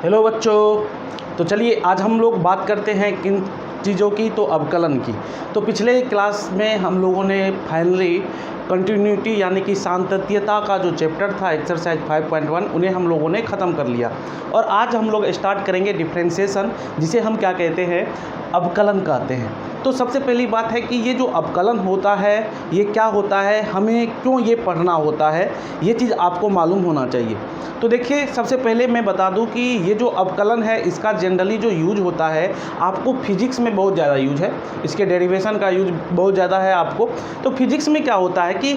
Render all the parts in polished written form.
Hello बच्चों। तो चलिए आज हम लोग बात करते हैं किन चीज़ों की, तो अवकलन की। तो पिछले क्लास में हम लोगों ने फाइनली कंटिन्यूटी यानी कि सातत्यता का जो चैप्टर था एक्सरसाइज 5.1 उन्हें हम लोगों ने ख़त्म कर लिया। और आज हम लोग स्टार्ट करेंगे डिफ्रेंशिएशन, जिसे हम क्या कहते हैं, अवकलन कहते हैं। तो सबसे पहली बात है कि ये जो अवकलन होता है ये क्या होता है, हमें क्यों ये पढ़ना होता है, ये चीज़ आपको मालूम होना चाहिए। तो देखिए सबसे पहले मैं बता दूं कि ये जो अवकलन है इसका जनरली जो यूज होता है आपको फिजिक्स में बहुत ज़्यादा यूज है, इसके डेरिवेशन का यूज बहुत ज़्यादा है आपको। तो फिजिक्स में क्या होता है कि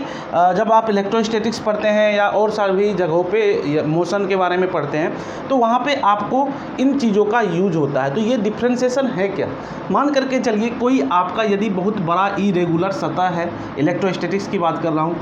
जब आप इलेक्ट्रोस्टैटिक्स पढ़ते हैं या और सभी जगहों पे मोशन के बारे में पढ़ते हैं तो वहाँ पे आपको इन चीज़ों का यूज होता है। तो ये डिफ्रेंशिएशन है क्या, मान करके चलिए कोई आपका यदि बहुत बड़ा इरेगुलर सतह है, इलेक्ट्रोस्टैटिक्स की बात कर रहा हूँ,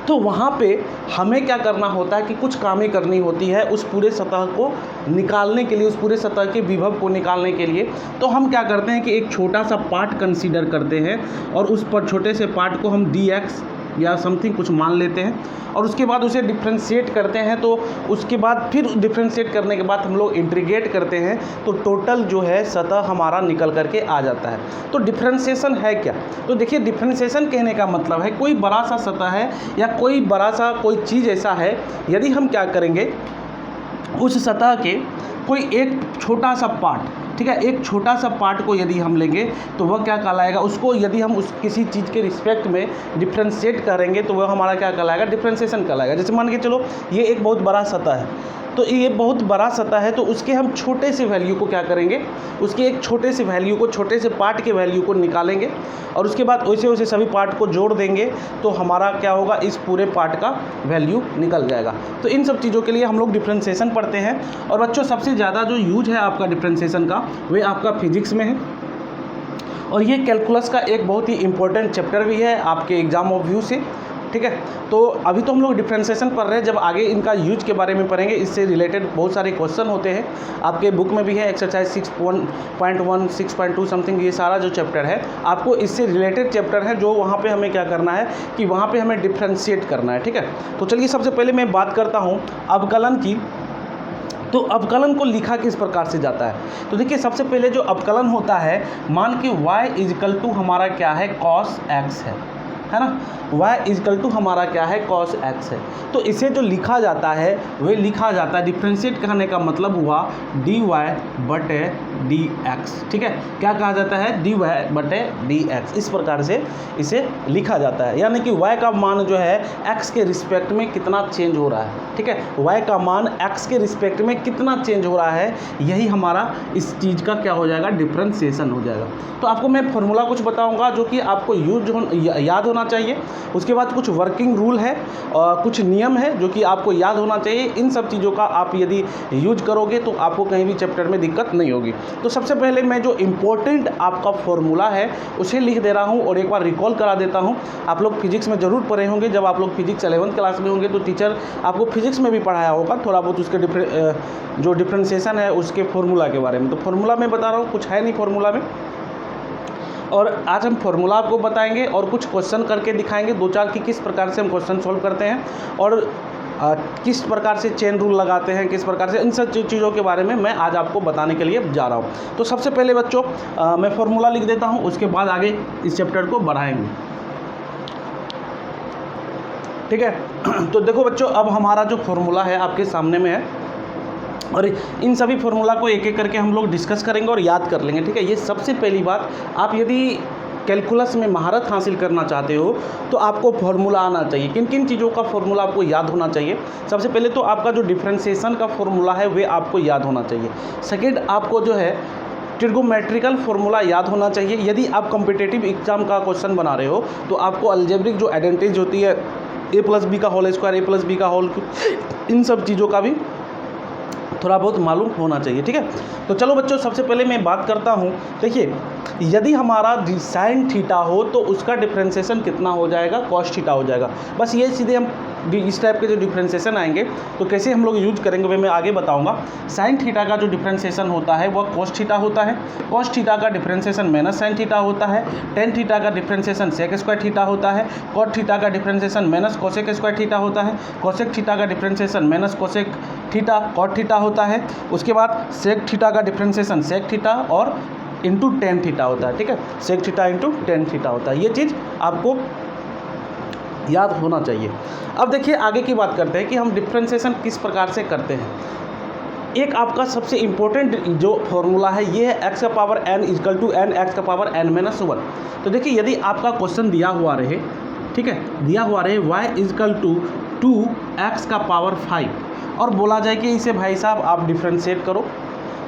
तो वहाँ पे हमें क्या करना होता है कि कुछ कामें करनी होती है उस पूरे सतह को निकालने के लिए, उस पूरे सतह के विभव को निकालने के लिए। तो हम क्या करते हैं कि एक छोटा सा पार्ट कंसीडर करते हैं और उस पर छोटे से पार्ट को हम dx या समथिंग कुछ मान लेते हैं और उसके बाद उसे डिफ्रेंशिएट करते हैं। तो उसके बाद फिर डिफ्रेंशिएट करने के बाद हम लोग इंटीग्रेट करते हैं तो टोटल जो है सतह हमारा निकल करके आ जाता है। तो डिफ्रेंशिएशन है क्या, तो देखिए डिफ्रेंशिएशन कहने का मतलब है कोई बड़ा सा सतह है या कोई बड़ा सा कोई चीज़ ऐसा है, यदि हम क्या करेंगे उस सतह के कोई एक छोटा सा पार्ट, ठीक है, एक छोटा सा पार्ट को यदि हम लेंगे तो वह क्या कहलाएगा, उसको यदि हम उस किसी चीज़ के रिस्पेक्ट में डिफ्रेंशिएट करेंगे तो वह हमारा क्या कहलाएगा, डिफ्रेंशिएशन कहलाएगा। जैसे मान के चलो ये एक बहुत बड़ा सतह है, तो ये बहुत बड़ा सतह है तो उसके हम छोटे से वैल्यू को क्या करेंगे, उसके एक छोटे से वैल्यू को, छोटे से पार्ट के वैल्यू को निकालेंगे और उसके बाद वैसे वैसे सभी पार्ट को जोड़ देंगे तो हमारा क्या होगा, इस पूरे पार्ट का वैल्यू निकल जाएगा। तो इन सब चीज़ों के लिए हम लोग डिफ्रेंशिएशन पढ़ते हैं। और बच्चों सबसे ज़्यादा जो यूज है आपका डिफ्रेंशिएशन का वे आपका फिजिक्स में है और ये कैलकुलस का एक बहुत ही इंपॉर्टेंट चैप्टर भी है आपके एग्जाम ऑफ व्यू से, ठीक है। तो अभी तो हम लोग डिफ्रेंशिएशन पढ़ रहे हैं, जब आगे इनका यूज के बारे में पढ़ेंगे इससे रिलेटेड बहुत सारे क्वेश्चन होते हैं, आपके बुक में भी है एक्सरसाइज 6.1 6.2 समथिंग, ये सारा जो चैप्टर है आपको इससे रिलेटेड चैप्टर है जो वहाँ पे हमें क्या करना है कि वहाँ पे हमें डिफ्रेंशिएट करना है, ठीक है। तो चलिए सबसे पहले मैं बात करता हूँ अवकलन की। तो अवकलन को लिखा किस प्रकार से जाता है, तो देखिए सबसे पहले जो अवकलन होता है, मान कि y = हमारा क्या है, cos x है ना, y = हमारा क्या है, cos x है। तो इसे जो लिखा जाता है वह लिखा जाता है, डिफ्रेंशिएट करने का मतलब हुआ dy/dx, ठीक है। क्या कहा जाता है, dy/dx, इस प्रकार से इसे लिखा जाता है। यानी कि y का मान जो है x के रिस्पेक्ट में कितना चेंज हो रहा है, ठीक है, y का मान x के रिस्पेक्ट में कितना चेंज हो रहा है, यही हमारा इस चीज़ का क्या हो जाएगा, डिफ्रेंशिएशन हो जाएगा। तो आपको मैं फॉर्मूला कुछ बताऊंगा जो कि आपको याद होना चाहिए, उसके बाद कुछ वर्किंग रूल है और कुछ नियम है जो कि आपको याद होना चाहिए। इन सब चीज़ों का आप यदि यूज करोगे तो आपको कहीं भी चैप्टर में दिक्कत नहीं होगी। तो सबसे पहले मैं जो इम्पोर्टेंट आपका फॉर्मूला है उसे लिख दे रहा हूँ और एक बार रिकॉल करा देता हूँ। आप लोग फिजिक्स में ज़रूर पढ़े होंगे, जब आप लोग फिजिक्स 11th क्लास में होंगे तो टीचर आपको फिजिक्स में भी पढ़ाया होगा थोड़ा बहुत उसके जो डिफ्रेंशिएशन है उसके फॉर्मूला के बारे में। तो फॉर्मूला मैं बता रहा हूँ, कुछ है नहीं फॉर्मूला में, और आज हम फॉर्मूला आपको बताएंगे और कुछ क्वेश्चन करके दिखाएंगे 2-4 कि किस प्रकार से हम क्वेश्चन सॉल्व करते हैं और किस प्रकार से चेन रूल लगाते हैं, किस प्रकार से, इन सब चीज़ों के बारे में मैं आज आपको बताने के लिए जा रहा हूँ। तो सबसे पहले बच्चों मैं फॉर्मूला लिख देता हूँ, उसके बाद आगे इस चैप्टर को बढ़ाएंगे, ठीक है। तो देखो बच्चों अब हमारा जो फॉर्मूला है आपके सामने में है और इन सभी फार्मूला को एक एक करके हम लोग डिस्कस करेंगे और याद कर लेंगे, ठीक है। ये सबसे पहली बात, आप यदि कैलकुलस में महारत हासिल करना चाहते हो तो आपको फार्मूला आना चाहिए। किन किन चीज़ों का फार्मूला आपको याद होना चाहिए, सबसे पहले तो आपका जो डिफ्रेंशिएशन का फार्मूला है वे आपको याद होना चाहिए। सेकेंड आपको जो है ट्रिगोमेट्रिकल फार्मूला याद होना चाहिए। यदि आप कॉम्पिटिटिव एग्जाम का क्वेश्चन बना रहे हो तो आपको अलजेब्रिक जो आइडेंटिटीज होती है a+b का होल स्क्वायर, a+b का होल, इन सब चीज़ों का भी थोड़ा बहुत मालूम होना चाहिए, ठीक है। तो चलो बच्चों सबसे पहले मैं बात करता हूँ। देखिए यदि हमारा sin थीटा हो तो उसका डिफ्रेंशिएशन कितना हो जाएगा, cos थीटा हो जाएगा। बस ये सीधे हम इस टाइप के जो डिफ्रेंसिएशन आएंगे तो कैसे हम लोग यूज करेंगे वे मैं आगे बताऊंगा। साइन थीटा का जो डिफ्रेंसिएशन होता है वह कॉस थीटा होता है, कॉस थीटा का डिफ्रेंसिएशन माइनस साइन थीटा होता है, टेन थीटा का डिफ्रेंसिएशन सेक स्क्वायर थीटा होता है, कॉट थीटा का differentiation minus cosec square theta होता है, कोसेक थीटा का differentiation minus cosec theta cot theta होता है। उसके बाद सेक थीटा का डिफ्रेंसिएशन सेक थीटा और इंटू टेन थीटा होता है। ठीक है, sec theta into tan theta होता है। ये चीज़ आपको याद होना चाहिए। अब देखिए आगे की बात करते हैं कि हम डिफ्रेंसिएशन किस प्रकार से करते हैं। एक आपका सबसे इम्पोर्टेंट जो फॉर्मूला है ये है एक्स का power n equal to n x का पावर n-1। तो देखिए यदि आपका क्वेश्चन दिया हुआ रहे, ठीक है, दिया हुआ रहे y इक्वल टू 2x का पावर 5 और बोला जाए कि इसे भाई साहब आप डिफ्रेंशिएट करो,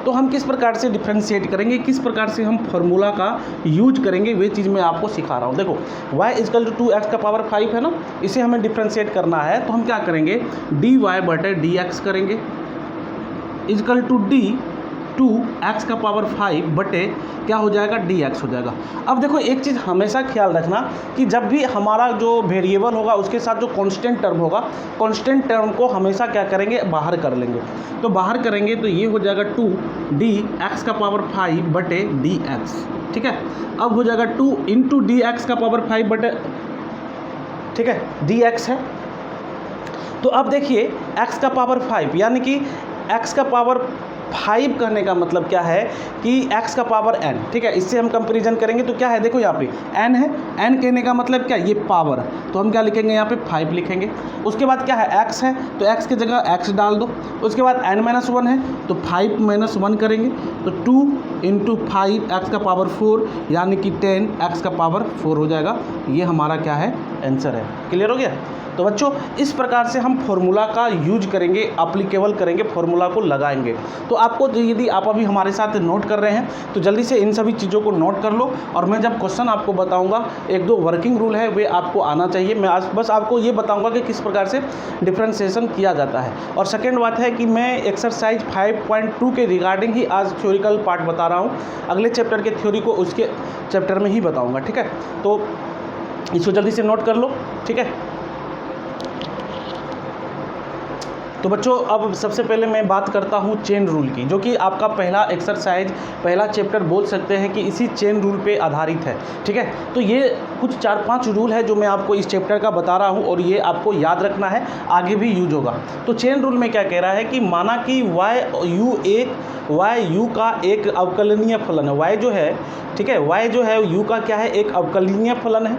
तो हम किस प्रकार से डिफ्रेंशिएट करेंगे, किस प्रकार से हम फार्मूला का यूज करेंगे, वे चीज़ मैं आपको सिखा रहा हूँ। देखो y इक्वल टू 2x का पावर 5 है ना, इसे हमें डिफ्रेंशिएट करना है तो हम क्या करेंगे, dy बटे dx करेंगे इक्वल टू d 2x का पावर 5 बटे क्या हो जाएगा, dx हो जाएगा। अब देखो एक चीज़ हमेशा ख्याल रखना कि जब भी हमारा जो वेरिएबल होगा उसके साथ जो कांस्टेंट टर्म होगा, कांस्टेंट टर्म को हमेशा क्या करेंगे, बाहर कर लेंगे। तो बाहर करेंगे तो ये हो जाएगा 2dx का पावर 5 बटे dx। ठीक है, अब हो जाएगा 2 इंटू dx का पावर 5 बटे, ठीक है, dx है। तो अब देखिए x का पावर 5 यानी कि x का पावर 5 कहने का मतलब क्या है कि x का पावर n, ठीक है, इससे हम कंपैरिजन करेंगे तो क्या है, देखो यहाँ पे n है, n कहने का मतलब क्या, ये पावर, तो हम क्या लिखेंगे यहाँ पे 5 लिखेंगे। उसके बाद क्या है, x है तो x की जगह x डाल दो। उसके बाद n-1 है तो 5 - 1 करेंगे तो 2 इंटू 5 x का पावर 4 यानी कि 10 x का पावर 4 हो जाएगा। ये हमारा क्या है, आंसर है। क्लियर हो गया। तो बच्चों इस प्रकार से हम फॉर्मूला का यूज करेंगे, अप्लीकेबल करेंगे, फॉर्मूला को लगाएंगे। तो आपको यदि आप अभी हमारे साथ नोट कर रहे हैं तो जल्दी से इन सभी चीज़ों को नोट कर लो, और मैं जब क्वेश्चन आपको बताऊंगा 1-2 वर्किंग रूल है वे आपको आना चाहिए। मैं आज बस आपको ये बताऊंगा कि किस प्रकार से डिफ्रेंशिएशन किया जाता है। और सेकेंड बात है कि मैं एक्सरसाइज 5.2 के रिगार्डिंग ही आज थ्योरिकल पार्ट बता रहा हूँ, अगले चैप्टर के थ्योरी को उसके चैप्टर में ही बताऊँगा। ठीक है, तो इसको जल्दी से नोट कर लो। ठीक है, तो बच्चों अब सबसे पहले मैं बात करता हूँ चेन रूल की, जो कि आपका पहला एक्सरसाइज, पहला चैप्टर बोल सकते हैं कि इसी चेन रूल पे आधारित है। ठीक है, तो ये कुछ 4-5 रूल है जो मैं आपको इस चैप्टर का बता रहा हूँ और ये आपको याद रखना है, आगे भी यूज होगा। तो चेन रूल में क्या कह रहा है कि माना कि y u का एक अवकलनीय फलन है। y जो है, ठीक है, y जो है u का क्या है, एक अवकलनीय फलन है,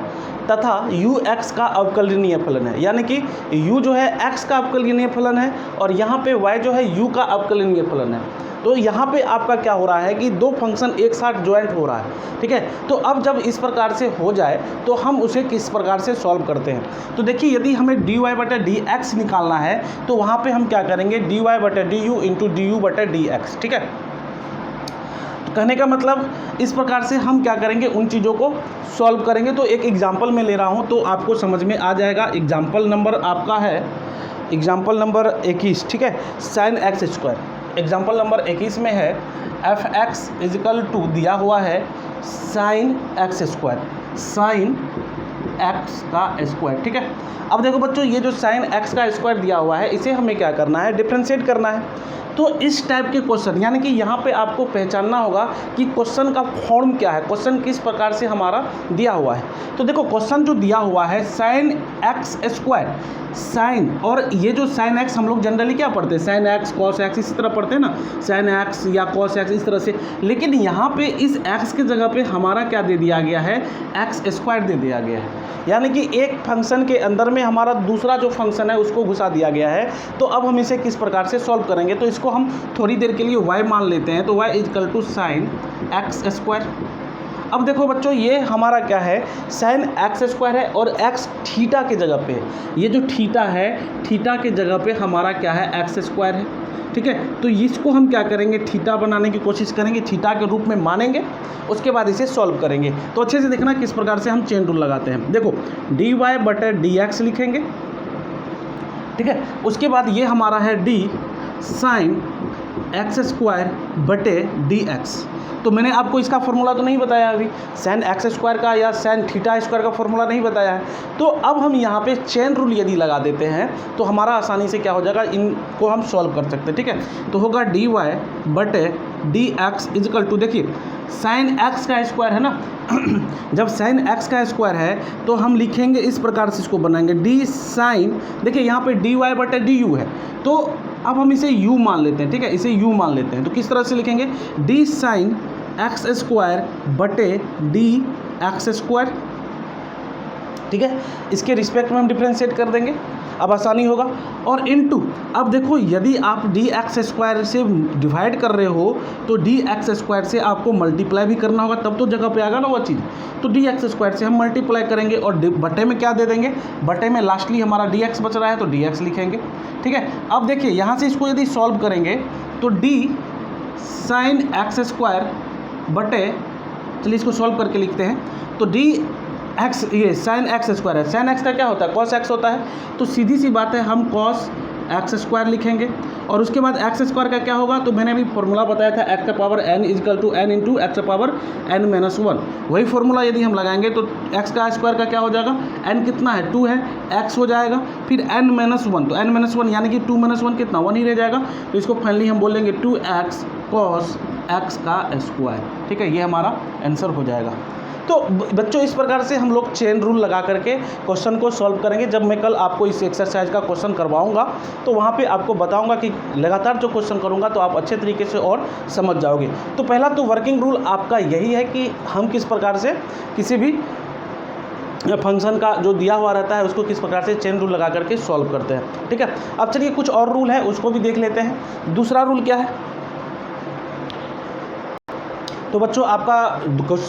तथा u x का अवकलनीय फलन है। यानी कि u जो है x का अवकलनीय फलन है और यहाँ पे y जो है u का अवकलनीय फलन है। तो यहाँ पे आपका क्या हो रहा है कि दो फंक्शन एक साथ ज्वाइंट हो रहा है। ठीक है, तो अब जब इस प्रकार से हो जाए तो हम उसे किस प्रकार से सॉल्व करते हैं। तो देखिए यदि हमें dy बटे dx निकालना है तो वहाँ पे हम क्या करेंगे, dy बटे du इंटू du बटे dx। ठीक है, कहने का मतलब इस प्रकार से हम क्या करेंगे, उन चीज़ों को सॉल्व करेंगे। तो एक एग्जांपल मैं ले रहा हूं तो आपको समझ में आ जाएगा। एग्जांपल नंबर आपका है एग्जांपल नंबर 21। ठीक है, sign x square. Example number 21 में है f(x) इजिकल टू दिया हुआ है sign x square, sine x का स्क्वायर। ठीक है, अब देखो बच्चों ये जो साइन एक्स का स्क्वायर दिया हुआ है इसे हमें क्या करना है, डिफ्रेंशिएट करना है। तो इस टाइप के क्वेश्चन, यानी कि यहाँ पे आपको पहचानना होगा कि क्वेश्चन का फॉर्म क्या है, क्वेश्चन किस प्रकार से हमारा दिया हुआ है। तो देखो क्वेश्चन जो दिया हुआ है साइन एक्स स्क्वायर, साइन, और ये जो साइन एक्स हम लोग जनरली क्या पढ़ते हैं, साइन एक्स कॉस एक्स इस तरह पढ़ते हैं ना, साइन एक्स या कॉस एक्स इस तरह से। लेकिन यहाँ पे इस एक्स के जगह पे हमारा क्या दे दिया गया है, एक्स स्क्वायर दे दिया गया है। यानी कि एक फंक्शन के अंदर में हमारा दूसरा जो फंक्शन है उसको घुसा दिया गया है। तो अब हम इसे किस प्रकार से सॉल्व करेंगे, तो इसको हम थोड़ी देर के लिए y मान लेते हैं। तो y equal to sine x square. अब देखो बच्चों ये हमारा क्या है, साइन एक्स स्क्वायर है और x थीटा के जगह पे, ये जो थीटा है थीटा के जगह पे हमारा क्या है, एक्स स्क्वायर है। ठीक है, तो इसको हम क्या करेंगे, थीटा बनाने की कोशिश करेंगे, थीटा के रूप में मानेंगे, उसके बाद इसे सॉल्व करेंगे। तो अच्छे से देखना किस प्रकार से हम चेन रूल लगाते हैं। देखो dy बटे dx लिखेंगे। ठीक है, उसके बाद ये हमारा है d साइन एक्स स्क्वायर बटे dx। तो मैंने आपको इसका फॉर्मूला तो नहीं बताया अभी, साइन एक्स स्क्वायर का या साइन थीटा स्क्वायर का फॉर्मूला नहीं बताया है। तो अब हम यहाँ पे चेन रूल यदि लगा देते हैं तो हमारा आसानी से क्या हो जाएगा, इनको हम सॉल्व कर सकते हैं। ठीक है, तो होगा dy बटे डी एक्स इजकल टू, देखिए साइन एक्स का स्क्वायर है ना जब साइन एक्स का स्क्वायर है तो हम लिखेंगे इस प्रकार से, इसको बनाएंगे डी साइन, देखिए यहाँ पे डी वाई बटे डी यू है, तो अब हम इसे u मान लेते हैं। ठीक है, इसे u मान लेते हैं, तो किस तरह से लिखेंगे, डी साइन एक्स स्क्वायर बटे डी एक्स स्क्वायर। ठीक है, इसके रिस्पेक्ट में हम डिफ्रेंशिएट कर देंगे, अब आसानी होगा। और इनटू, अब देखो यदि आप डी एक्स स्क्वायर से डिवाइड कर रहे हो तो डी एक्स स्क्वायर से आपको मल्टीप्लाई भी करना होगा, तब तो जगह पे आएगा ना वो चीज़। तो डी एक्स स्क्वायर से हम मल्टीप्लाई करेंगे और बटे में क्या दे देंगे, बटे में लास्टली हमारा डी एक्स बच रहा है तो डी एक्स लिखेंगे। ठीक है, अब देखिए यहाँ से इसको यदि सॉल्व करेंगे तो डी साइन एक्स स्क्वायर बटे, चलिए इसको सॉल्व करके लिखते हैं, तो डी एक्स, ये साइन एक्स स्क्वायर है, साइन एक्स का क्या होता है, कॉस एक्स होता है, तो सीधी सी बात है हम कॉस एक्स स्क्वायर लिखेंगे। और उसके बाद एक्स स्क्वायर का क्या होगा, तो मैंने अभी फॉर्मूला बताया था एक्स का power n equal to n into x का पावर एन माइनस वन, वही फॉर्मूला यदि हम लगाएंगे तो एक्स का स्क्वायर का क्या हो जाएगा, एन कितना है 2 है, एक्स हो जाएगा, फिर एन माइनस वन, तो एन माइनस वन यानी कि 2 माइनस 1 कितना 1 ही रह जाएगा, तो इसको फाइनली हम बोलेंगे 2x कॉस एक्स का स्क्वायर। ठीक है, ये हमारा आंसर हो जाएगा। तो बच्चों इस प्रकार से हम लोग चेन रूल लगा करके क्वेश्चन को सॉल्व करेंगे। जब मैं कल आपको इस एक्सरसाइज का क्वेश्चन करवाऊंगा तो वहाँ पे आपको बताऊंगा कि लगातार जो क्वेश्चन करूंगा तो आप अच्छे तरीके से और समझ जाओगे। तो पहला तो वर्किंग रूल आपका यही है कि हम किस प्रकार से किसी भी फंक्शन का जो दिया हुआ रहता है उसको किस प्रकार से चेन रूल लगा करके सॉल्व करते हैं। ठीक है, अब चलिए कुछ और रूल है उसको भी देख लेते हैं। दूसरा रूल क्या है, तो बच्चों आपका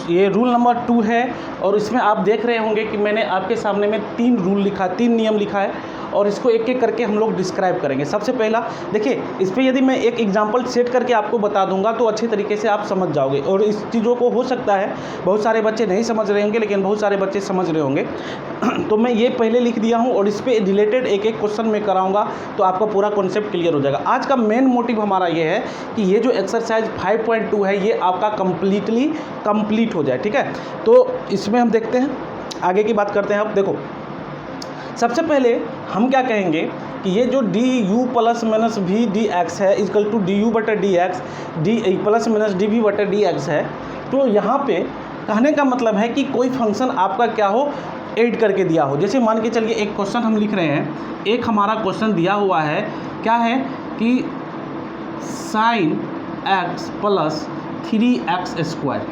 ये रूल नंबर 2 है और इसमें आप देख रहे होंगे कि मैंने आपके सामने में 3 रूल लिखा, 3 नियम लिखा है और इसको एक एक करके हम लोग डिस्क्राइब करेंगे। सबसे पहला देखिए, इस पर यदि मैं एक एग्जांपल सेट करके आपको बता दूंगा तो अच्छे तरीके से आप समझ जाओगे। और इस चीज़ों को हो सकता है बहुत सारे बच्चे नहीं समझ रहे होंगे लेकिन बहुत सारे बच्चे समझ रहे होंगे तो मैं ये पहले लिख दिया हूँ और इस पर रिलेटेड एक एक क्वेश्चन मैं कराऊंगा तो आपका पूरा कॉन्सेप्ट क्लियर हो जाएगा। आज का मेन मोटिव हमारा ये है कि ये जो एक्सरसाइज 5.2 है ये आपका कंप्लीट हो जाए। ठीक है, तो इसमें हम देखते हैं, आगे की बात करते हैं। अब देखो सबसे पहले हम क्या कहेंगे कि ये जो d u plus minus v d x है इक्वल टू डी यू बटे d x d plus minus d v बटे डी एक्स है। तो यहाँ पे कहने का मतलब है कि कोई फंक्शन आपका क्या हो, ऐड करके दिया हो। जैसे मान के चलिए एक क्वेश्चन हम लिख रहे हैं, एक हमारा क्वेश्चन दिया हुआ है, क्या है कि sine x plus 3x square.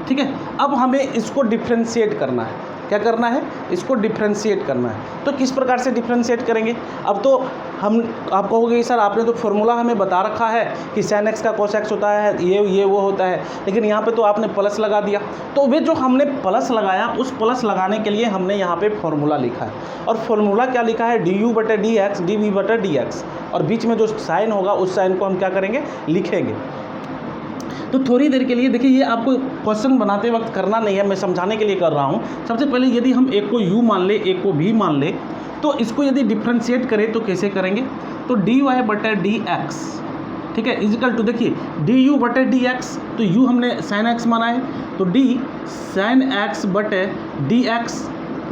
ठीक है, अब हमें इसको डिफ्रेंशिएट करना है। क्या करना है, इसको डिफ्रेंशिएट करना है। तो किस प्रकार से डिफ्रेंशिएट करेंगे, अब तो आप कहोगे सर आपने तो फॉर्मूला हमें बता रखा है कि साइन एक्स का कोस एक्स होता है, ये वो होता है, लेकिन यहाँ पे तो आपने प्लस लगा दिया। तो वे जो हमने प्लस लगाया उस प्लस लगाने के लिए हमने यहाँ पे फॉर्मूला लिखा है और फॉर्मूला क्या लिखा है, डी यू बटे डी एक्स डी वी बटे डी एक्स, और बीच में जो साइन होगा उस साइन को हम क्या करेंगे, लिखेंगे। तो थोड़ी देर के लिए देखिए, ये आपको क्वेश्चन बनाते वक्त करना नहीं है, मैं समझाने के लिए कर रहा हूँ। सबसे पहले यदि हम एक को u मान ले एक को v मान ले तो इसको यदि डिफ्रेंशिएट करें तो कैसे करेंगे, तो डी वाई बटे डी एक्स, ठीक है, इजिकल टू देखिए डी यू बटे डी एक्स, तो u हमने साइन एक्स माना है तो d साइन एक्स बटे डी एक्स,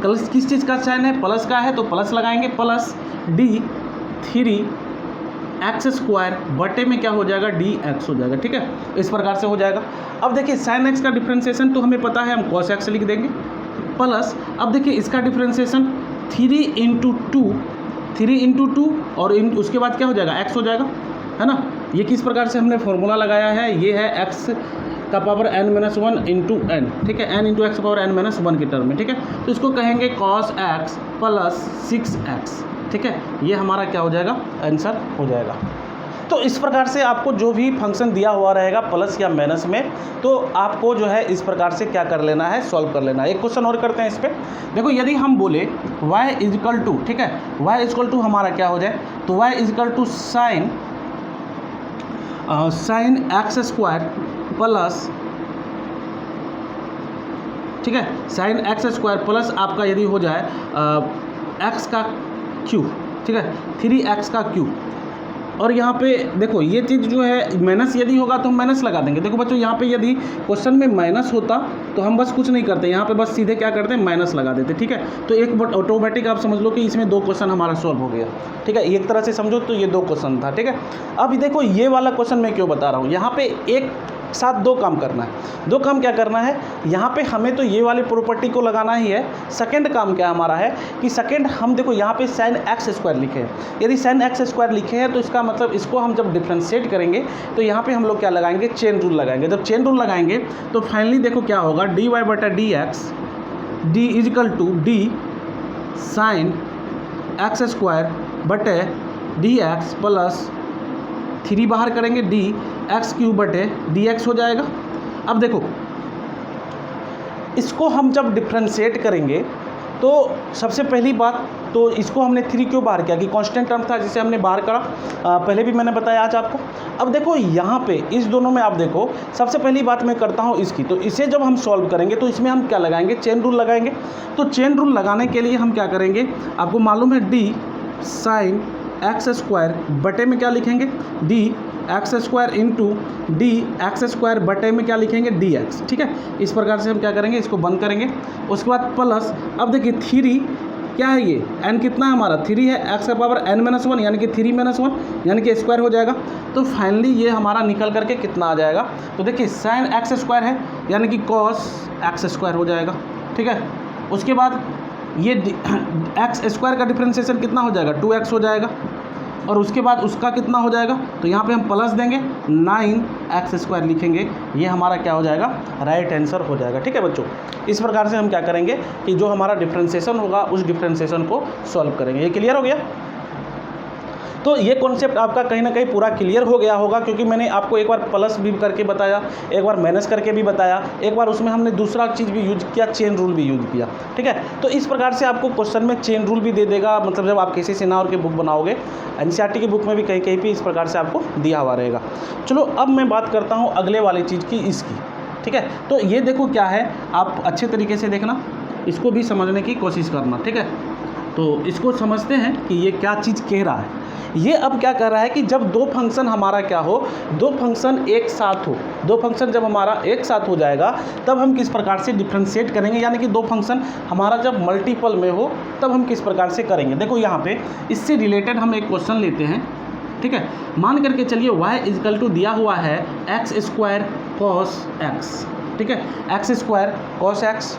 किस चीज़ का साइन है, प्लस का है तो प्लस लगाएंगे, प्लस डी 3x स्क्वायर बटे में क्या हो जाएगा, डी एक्स हो जाएगा। ठीक है, इस प्रकार से हो जाएगा। अब देखिए साइन एक्स का डिफ्रेंशिएशन तो हमें पता है, हम कॉस एक्स लिख देंगे, प्लस अब देखिए इसका डिफ्रेंशिएशन 3 इंटू टू और उसके बाद क्या हो जाएगा, एक्स हो जाएगा, है ना। ये किस प्रकार से हमने फॉर्मूला लगाया है, ये है एक्स का power n minus 1 into n, ठीक है, n into x power n minus 1 की टर्म में। ठीक है, तो इसको कहेंगे कॉस एक्स प्लस 6x। ठीक है, ये हमारा क्या हो जाएगा, आंसर हो जाएगा। तो इस प्रकार से आपको जो भी फंक्शन दिया हुआ रहेगा प्लस या माइनस में, तो आपको जो है इस प्रकार से क्या कर लेना है, सॉल्व कर लेना है। एक क्वेश्चन और करते हैं इस पर। देखो यदि हम बोले y इजकल टू, ठीक है, y इजकल टू हमारा क्या हो जाए, तो y equal to sine x square plus, ठीक है, साइन एक्स स्क्वायर प्लस आपका यदि हो जाए एक्स का क्यूब, ठीक है, 3x का क्यूब, और यहाँ पे देखो ये चीज़ जो है माइनस यदि होगा तो हम माइनस लगा देंगे। देखो बच्चों यहाँ पे यदि क्वेश्चन में माइनस होता तो हम बस कुछ नहीं करते, यहाँ पे बस सीधे क्या करते हैं माइनस लगा देते, ठीक है। तो एक ऑटोमेटिक आप समझ लो कि इसमें 2 क्वेश्चन हमारा सॉल्व हो गया, ठीक है। एक तरह से समझो तो ये 2 क्वेश्चन था, ठीक है। अब देखो ये वाला क्वेश्चन मैं क्यों बता रहा हूँ, यहाँ पे एक साथ 2 काम करना है। 2 काम क्या करना है, यहाँ पे हमें तो ये वाली प्रॉपर्टी को लगाना ही है। सेकंड काम क्या हमारा है कि सेकंड हम देखो यहाँ पे sin x स्क्वायर लिखे हैं। यदि sin x स्क्वायर लिखे हैं तो इसका मतलब इसको हम जब डिफ्रेंशिएट करेंगे तो यहाँ पे हम लोग क्या लगाएंगे, चेन रूल लगाएंगे। जब चेन रूल लगाएंगे तो फाइनली देखो क्या होगा, dy/dx d equal to d sin x square बटे dx प्लस 3 बाहर करेंगे डी एक्स क्यूब बटे डी एक्स हो जाएगा। अब देखो इसको हम जब डिफ्रेंशिएट करेंगे तो सबसे पहली बात तो इसको हमने 3 क्यों बाहर किया कि कांस्टेंट टर्म था जिसे हमने बाहर करा, पहले भी मैंने बताया आज आपको। अब देखो यहाँ पे इस दोनों में आप देखो सबसे पहली बात मैं करता हूँ इसकी, तो इसे जब हम सॉल्व करेंगे तो इसमें हम क्या लगाएंगे, चेन रूल लगाएंगे। तो चेन रूल लगाने के लिए हम क्या करेंगे, आपको मालूम है डी साइन एक्स स्क्वायर बटे में क्या लिखेंगे, D x square into D x square बटे में क्या लिखेंगे, डी एक्स, ठीक है। इस प्रकार से हम क्या करेंगे, इसको बंद करेंगे। उसके बाद प्लस, अब देखिए 3 क्या है, ये n कितना है हमारा 3 है, x का पावर n-1 यानी कि 3-1 यानी कि स्क्वायर हो जाएगा। तो फाइनली ये हमारा निकल करके कितना आ जाएगा, तो देखिए sin x स्क्वायर है यानी कि cos x स्क्वायर हो जाएगा, ठीक है। उसके बाद ये x स्क्वायर का डिफ्रेंशिएशन कितना हो जाएगा, 2x हो जाएगा। और उसके बाद उसका कितना हो जाएगा, तो यहाँ पे हम प्लस देंगे 9x स्क्वायर लिखेंगे, ये हमारा क्या हो जाएगा, राइट आंसर हो जाएगा, ठीक है बच्चों। इस प्रकार से हम क्या करेंगे कि जो हमारा डिफ्रेंशिएशन होगा उस डिफ्रेंशिएशन को सॉल्व करेंगे। ये क्लियर हो गया। तो ये कॉन्सेप्ट आपका कहीं ना कहीं पूरा क्लियर हो गया होगा, क्योंकि मैंने आपको एक बार प्लस भी करके बताया, एक बार माइनस करके भी बताया, एक बार उसमें हमने दूसरा चीज़ भी यूज किया, चेन रूल भी यूज किया, ठीक है। तो इस प्रकार से आपको क्वेश्चन में चेन रूल भी दे देगा, मतलब जब आप किसी सिन्हा और की बुक बनाओगे, एनसीईआरटी की बुक में भी कहीं कहीं पे इस प्रकार से आपको दिया हुआ रहेगा। चलो अब मैं बात करता हूँ अगले वाली चीज़ की, इसकी, ठीक है। तो ये देखो क्या है, आप अच्छे तरीके से देखना, इसको भी समझने की कोशिश करना, ठीक है। तो इसको समझते हैं कि ये क्या चीज़ कह रहा है। ये अब क्या कर रहा है कि जब 2 फंक्शन हमारा क्या हो, 2 फंक्शन एक साथ हो, 2 फंक्शन जब हमारा एक साथ हो जाएगा तब हम किस प्रकार से डिफ्रेंशिएट करेंगे, यानी कि 2 फंक्शन हमारा जब मल्टीपल में हो तब हम किस प्रकार से करेंगे। देखो यहाँ पे इससे रिलेटेड हम एक क्वेश्चन लेते हैं, ठीक है। मान करके चलिए y इजकल टू दिया हुआ है एक्स स्क्वायर कॉस एक्स, ठीक है, एक्स स्क्वायर कॉस एक्स।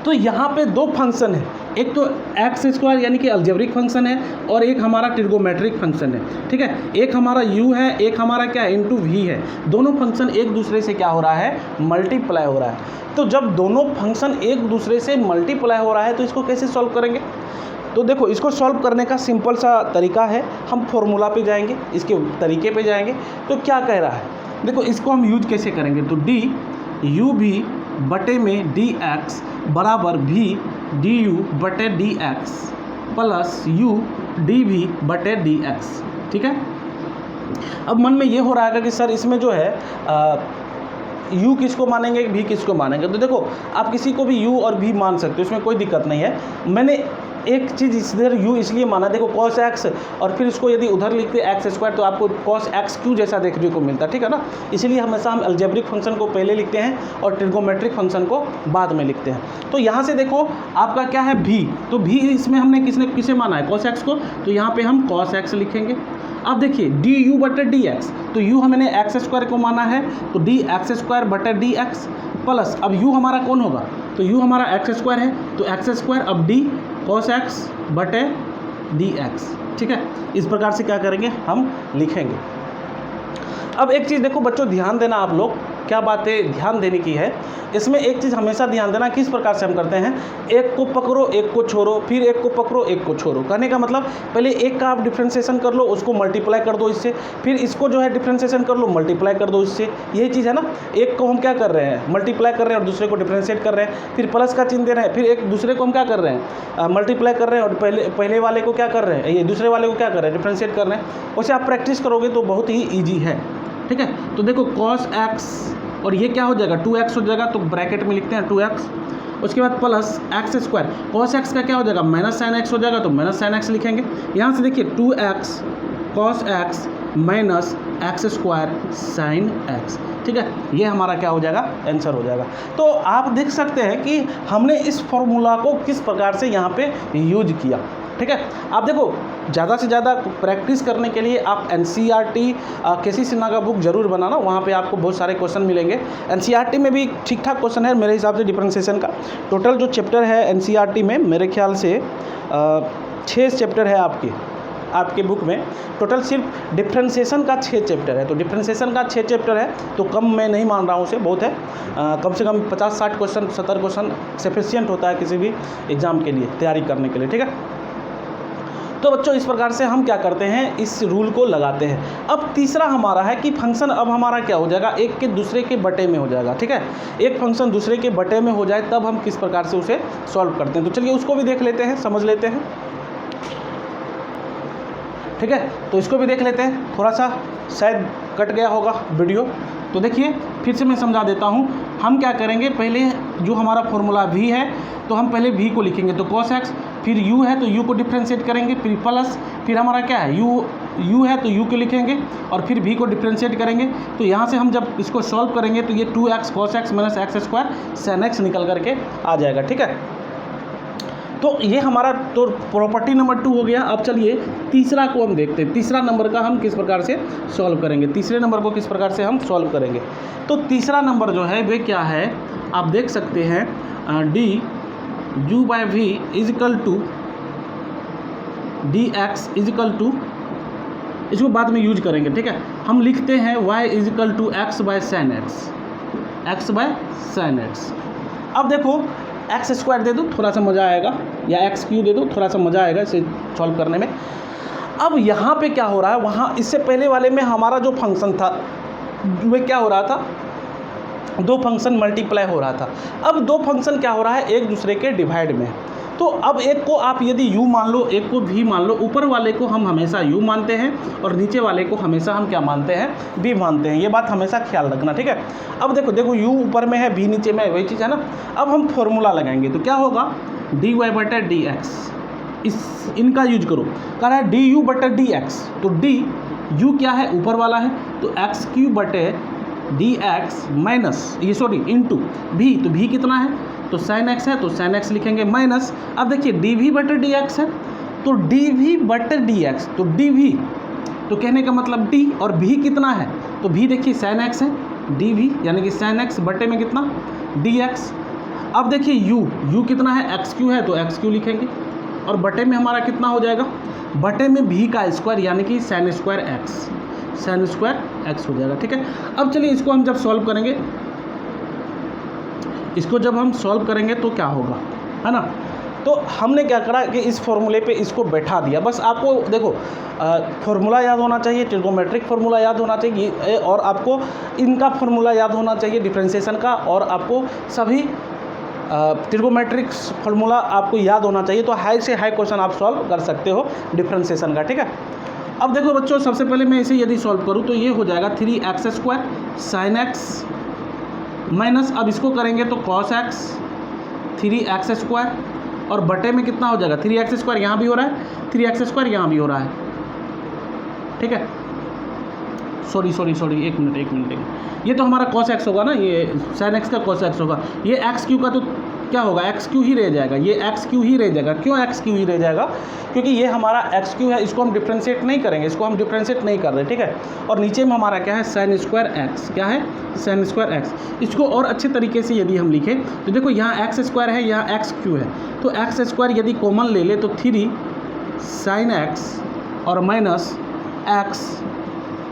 तो यहाँ पे 2 फंक्शन है, एक तो एक्स स्क्वायर यानी कि अलजेब्रिक फंक्शन है और एक हमारा ट्रिगोमेट्रिक फंक्शन है, ठीक है। एक हमारा u है, एक हमारा क्या इंटू v है। दोनों फंक्शन एक दूसरे से क्या हो रहा है, मल्टीप्लाई हो रहा है। तो जब दोनों फंक्शन एक दूसरे से मल्टीप्लाई हो रहा है तो इसको कैसे सॉल्व करेंगे। तो देखो इसको सॉल्व करने का सिंपल सा तरीका है, हम फॉर्मूला पे जाएंगे, इसके तरीके पे जाएंगे। तो क्या कह रहा है, देखो इसको हम यूज कैसे करेंगे, तो डी यू भी बटे में डी एक्स बराबर भी डी यू बटे d x plus U D भी बटे डी एक्स, ठीक है। अब मन में ये हो रहा है कि सर इसमें जो है u किसको मानेंगे, v किसको मानेंगे। तो देखो आप किसी को भी u और v मान सकते हो, इसमें कोई दिक्कत नहीं है। मैंने एक चीज़ इधर u इसलिए माना, देखो cos x और फिर इसको यदि उधर लिखते एक्स स्क्वायर तो आपको cos x क्यू जैसा देखने को मिलता, ठीक है ना। इसलिए हमेशा हम अलजेब्रिक फंक्शन को पहले लिखते हैं और ट्रिगोमेट्रिक फंक्शन को बाद में लिखते हैं। तो यहाँ से देखो आपका क्या है v, तो v इसमें हमने किसे माना है, cos x को, तो यहाँ पर हम cos x लिखेंगे। अब देखिए डी यू बटे डी एक्स, तो u हमने एक्स स्क्वायर को माना है तो डी एक्स स्क्वायर बटे डी एक्स प्लस, अब u हमारा कौन होगा, तो u हमारा एक्स स्क्वायर है तो एक्स स्क्वायर, अब d cos x बटे डी एक्स, ठीक है। इस प्रकार से क्या करेंगे, हम लिखेंगे। अब एक चीज़ देखो बच्चों ध्यान देना, आप लोग क्या बातें ध्यान देने की है, इसमें एक चीज़ हमेशा ध्यान देना, किस प्रकार से हम करते हैं, एक को पकड़ो एक को छोड़ो, फिर एक को पकड़ो एक को छोड़ो। कहने का मतलब पहले एक का आप डिफ्रेंशिएशन कर लो, उसको मल्टीप्लाई कर दो इससे, फिर इसको जो है डिफ्रेंशिएशन कर लो, मल्टीप्लाई कर दो इससे। यही चीज़ है ना, एक को हम क्या कर रहे हैं, मल्टीप्लाई कर रहे हैं और दूसरे को डिफ्रेंशिएट कर रहे हैं, फिर प्लस का चिन्ह दे रहे हैं, फिर एक दूसरे को हम क्या कर रहे हैं, मल्टीप्लाई कर रहे हैं और पहले वाले को क्या कर रहे हैं, ये दूसरे वाले को क्या कर रहे हैं, डिफ्रेंशिएट कर रहे हैं। वैसे आप प्रैक्टिस करोगे तो बहुत ही ईजी है, ठीक है। तो देखो cos x और ये क्या हो जाएगा, 2x हो जाएगा, तो ब्रैकेट में लिखते हैं 2x। उसके बाद plus x square, cos x का क्या हो जाएगा, माइनस साइन x हो जाएगा, तो माइनस साइन x लिखेंगे। यहाँ से देखिए 2x cos x minus x square sine x. ठीक है, ये हमारा क्या हो जाएगा, आंसर हो जाएगा। तो आप देख सकते हैं कि हमने इस फॉर्मूला को किस प्रकार से यहाँ पे यूज किया। ठीक है, आप देखो ज़्यादा से ज़्यादा प्रैक्टिस करने के लिए आप एनसीईआरटी केसी सिन्हा का बुक जरूर बनाना, वहाँ पे आपको बहुत सारे क्वेश्चन मिलेंगे। एनसीईआरटी में भी ठीक ठाक क्वेश्चन है मेरे हिसाब से डिफरेंशिएशन का। टोटल जो चैप्टर है एनसीईआरटी में मेरे ख्याल से 6 चैप्टर है आपके बुक में। टोटल सिर्फ डिफरेंशिएशन का 6 चैप्टर है, तो डिफरेंशिएशन का 6 चैप्टर है तो कम मैं नहीं मान रहा हूँ उसे, बहुत है। कम से कम 50-60 क्वेश्चन 70 क्वेश्चन सफिशिएंट होता है किसी भी एग्ज़ाम के लिए तैयारी करने के लिए। ठीक है, तो बच्चों इस प्रकार से हम क्या करते हैं, इस रूल को लगाते हैं। अब तीसरा हमारा है कि फंक्शन अब हमारा क्या हो जाएगा, एक के दूसरे के बटे में हो जाएगा। ठीक है, एक फंक्शन दूसरे के बटे में हो जाए तब हम किस प्रकार से उसे सॉल्व करते हैं। तो चलिए उसको भी देख लेते हैं, समझ लेते हैं। ठीक है, तो इसको भी देख लेते हैं। थोड़ा सा शायद कट गया होगा वीडियो, तो देखिए फिर से मैं समझा देता हूँ। हम क्या करेंगे, पहले जो हमारा फॉर्मूला v है तो हम पहले v को लिखेंगे, तो cos x, फिर u है तो u को डिफ्रेंशिएट करेंगे, फिर प्लस, फिर हमारा क्या है u है तो u को लिखेंगे और फिर v को डिफ्रेंशिएट करेंगे। तो यहाँ से हम जब इसको सॉल्व करेंगे तो ये 2x cos x minus x square sin x निकल करके आ जाएगा। ठीक है, तो ये हमारा तो प्रॉपर्टी नंबर 2 हो गया। अब चलिए तीसरा को हम देखते हैं, तीसरा नंबर का हम किस प्रकार से सॉल्व करेंगे, तीसरे नंबर को किस प्रकार से हम सॉल्व करेंगे। तो तीसरा नंबर जो है वे क्या है, आप देख सकते हैं d u by v equal to d x equal to, इसको बाद में यूज करेंगे। ठीक है, हम लिखते हैं y equal to x by sine x, x by sine x. अब देखो एक्स स्क्वायर दे दूँ थोड़ा सा मज़ा आएगा, या एक्स क्यू दे दूँ थोड़ा सा मज़ा आएगा इसे सॉल्व करने में। अब यहाँ पे क्या हो रहा है, वहाँ इससे पहले वाले में हमारा जो फंक्शन था वे क्या हो रहा था, 2 फंक्शन मल्टीप्लाई हो रहा था। अब 2 फंक्शन क्या हो रहा है, एक दूसरे के डिवाइड में। तो अब एक को आप यदि u मान लो, एक को v मान लो, ऊपर वाले को हम हमेशा u मानते हैं और नीचे वाले को हमेशा हम क्या मानते हैं, v मानते हैं। ये बात हमेशा ख्याल रखना। ठीक है, अब देखो u ऊपर में है v नीचे में है, वही चीज़ है ना। अब हम फॉर्मूला लगाएंगे तो क्या होगा, dy बटा dx, इनका यूज करो। कह रहा है du बटा dx, तो u क्या है, ऊपर वाला है, तो एक्स क्यू बटे dx माइनस ये सॉरी इंटू v, तो v कितना है, तो sin x है तो sin x लिखेंगे माइनस। अब देखिए dv बटे dx है, तो dv बटे dx, तो dv तो कहने का मतलब d, और v कितना है, तो v देखिए sin x है, dv यानी कि sin x बटे में कितना dx। अब देखिए u कितना है, एक्स क्यू है तो एक्स क्यू लिखेंगे, और बटे में हमारा कितना हो जाएगा, बटे में v का स्क्वायर यानी कि sin स्क्वायर x हो जाएगा। ठीक है, अब चलिए इसको हम जब सॉल्व करेंगे, इसको जब हम सॉल्व करेंगे तो क्या होगा, है ना। तो हमने क्या करा कि इस फॉर्मूले पे इसको बैठा दिया। बस आपको देखो फॉर्मूला याद होना चाहिए, ट्रिगोमेट्रिक फार्मूला याद होना चाहिए, और आपको इनका फार्मूला याद होना चाहिए डिफरेंशिएशन का, और आपको सभी ट्रिगोमेट्रिक फार्मूला आपको याद होना चाहिए। तो हाई से हाई क्वेश्चन आप सॉल्व कर सकते हो डिफरेंशिएशन का। ठीक है, अब देखो बच्चों, सबसे पहले मैं इसे यदि सॉल्व करूँ तो ये हो जाएगा 3x square sine x minus, अब इसको करेंगे तो cos x 3x स्क्वायर, और बटे में कितना हो जाएगा, 3x स्क्वायर यहाँ भी हो रहा है, 3x स्क्वायर यहाँ भी हो रहा है। ठीक है, सॉरी एक मिनट, ये तो हमारा cos x होगा ना, ये sin x का cos x होगा, ये एक्स क्यू का तो क्या होगा, एक्स क्यू ही रह जाएगा, ये एक्स क्यू ही रह जाएगा। क्यों एक्स क्यू ही रह जाएगा, क्योंकि ये हमारा एक्स क्यू है, इसको हम डिफ्रेंशिएट नहीं करेंगे, इसको हम डिफ्रेंशिएट नहीं कर रहे। ठीक है, और नीचे में हमारा क्या है, साइन स्क्वायर एक्स, क्या है, साइन स्क्वायर एक्स। इसको और अच्छे तरीके से यदि हम लिखें तो देखो यहाँ एक्स स्क्वायर है, यहाँ एक्स क्यू है, तो एक्स स्क्वायर यदि कॉमन ले ले तो 3 साइन एक्स और माइनस एक्स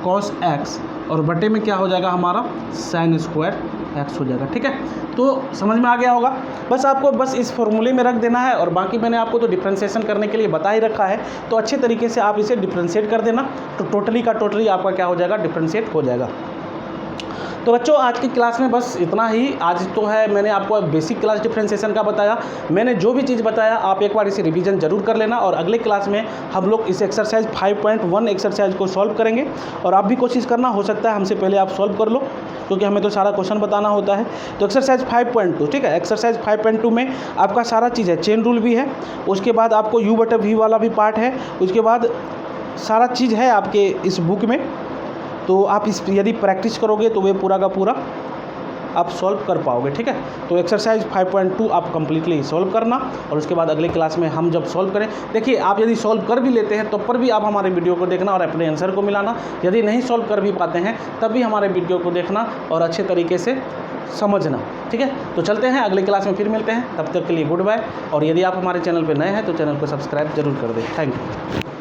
कॉस एक्स, और बटे में क्या हो जाएगा हमारा साइन स्क्वायर एक्स हो जाएगा। ठीक है, तो समझ में आ गया होगा। बस आपको बस इस फॉर्मूले में रख देना है, और बाकी मैंने आपको तो डिफरेंशिएशन करने के लिए बता ही रखा है, तो अच्छे तरीके से आप इसे डिफरेंशिएट कर देना, तो टोटली का टोटली आपका क्या हो जाएगा, डिफरेंशिएट हो जाएगा। तो बच्चों आज की क्लास में बस इतना ही। आज तो है मैंने आपको बेसिक क्लास डिफरेंशिएशन का बताया। मैंने जो भी चीज़ बताया आप एक बार इसे रिवीजन जरूर कर लेना, और अगले क्लास में हम लोग इस एक्सरसाइज 5.1 एक्सरसाइज को सॉल्व करेंगे, और आप भी कोशिश करना, हो सकता है हमसे पहले आप सॉल्व कर लो, क्योंकि हमें तो सारा क्वेश्चन बताना होता है। तो एक्सरसाइज 5.2, ठीक है, एक्सरसाइज 5.2 में आपका सारा चीज़ है, चेन रूल भी है, उसके बाद आपको u/v वाला भी पार्ट है, उसके बाद सारा चीज़ है आपके इस बुक में। तो आप इस यदि प्रैक्टिस करोगे तो वे पूरा का पूरा आप सॉल्व कर पाओगे, ठीक है। तो एक्सरसाइज 5.2 आप कंप्लीटली सॉल्व करना, और उसके बाद अगले क्लास में हम जब सॉल्व करें, देखिए आप यदि सॉल्व कर भी लेते हैं तब पर भी आप हमारे वीडियो को देखना और अपने आंसर को मिलाना। यदि नहीं सॉल्व कर भी पाते हैं तब भी हमारे वीडियो को देखना और अच्छे तरीके से समझना, ठीक है। तो चलते हैं, अगले क्लास में फिर मिलते हैं, तब तक के लिए गुड बाय। और यदि आप हमारे चैनल पर नए हैं तो चैनल को सब्सक्राइब जरूर कर दें। Thank you.